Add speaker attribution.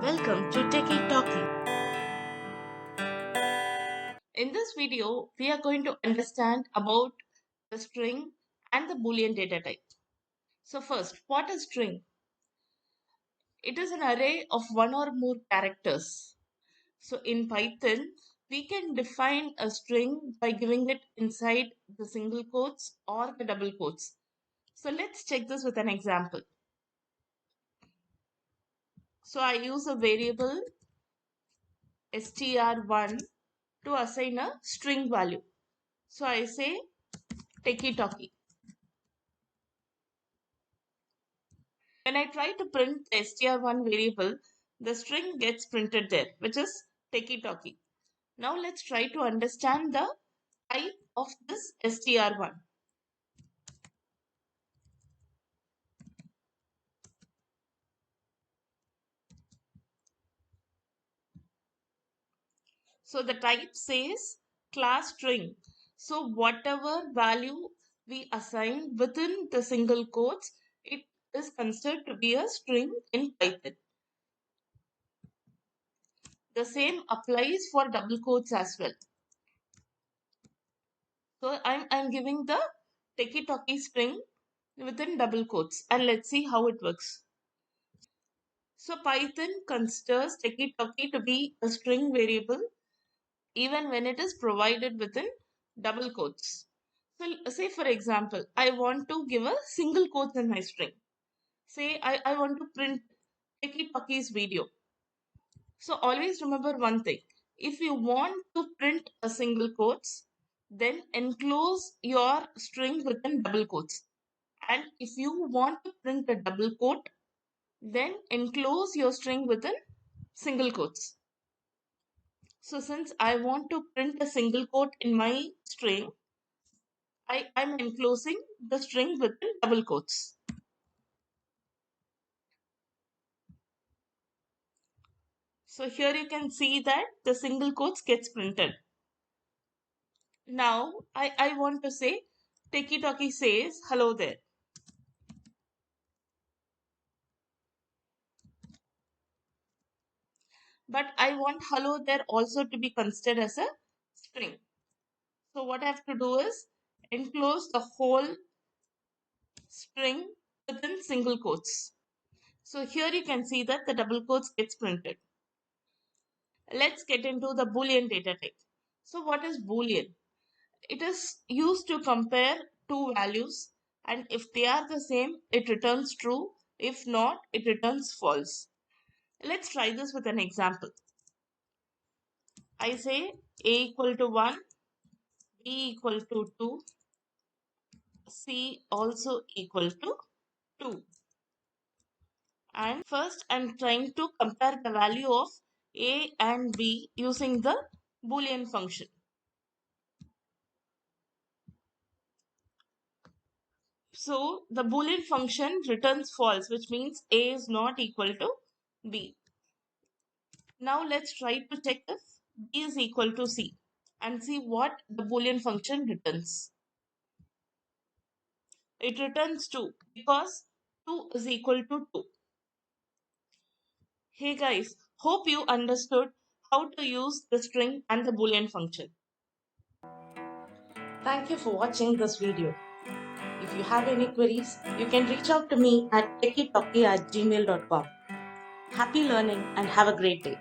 Speaker 1: Welcome to TechieTalkee. In this video, we are going to understand about the string and the Boolean data type. So first, what is string? It is an array of one or more characters. So in Python, we can define a string by giving it inside the single quotes or the double quotes. So let's check this with an example. So I use a variable str1 to assign a string value. So I say TechieTalkee. When I try to print the str1 variable, the string gets printed there, which is TechieTalkee. Now let's try to understand the type of this str1. So the type says class string. So whatever value we assign within the single quotes, it is considered to be a string in Python. The same applies for double quotes as well. So I'm giving the TechieTalkee string within double quotes, and let's see how it works. So Python considers TechieTalkee to be a string variable even when it is provided within double quotes. So say for example, I want to give a single quote in my string. Say I want to print TechieTalkee's video. So always remember one thing. If you want to print a single quotes, then enclose your string within double quotes. And if you want to print a double quote, then enclose your string within single quotes. So since I want to print a single quote in my string, I'm enclosing the string within double quotes. So here you can see that the single quotes gets printed. Now I want to say TechieTalkee says hello there. But I want hello there also to be considered as a string. So what I have to do is enclose the whole string within single quotes. So here you can see that the double quotes gets printed. Let's get into the Boolean data type. So what is Boolean? It is used to compare two values, and if they are the same, it returns true. If not, it returns false. Let's try this with an example. I say A equal to 1, B equal to 2, C also equal to 2. And first I'm trying to compare the value of A and B using the Boolean function. So the Boolean function returns false, which means A is not equal to B. Now let's try to check if B is equal to C and see what the Boolean function returns. It returns 2 because 2 is equal to 2. Hey guys, hope you understood how to use the string and the Boolean function. Thank you for watching this video. If you have any queries, you can reach out to me at techietalkee@gmail.com. Happy learning and have a great day.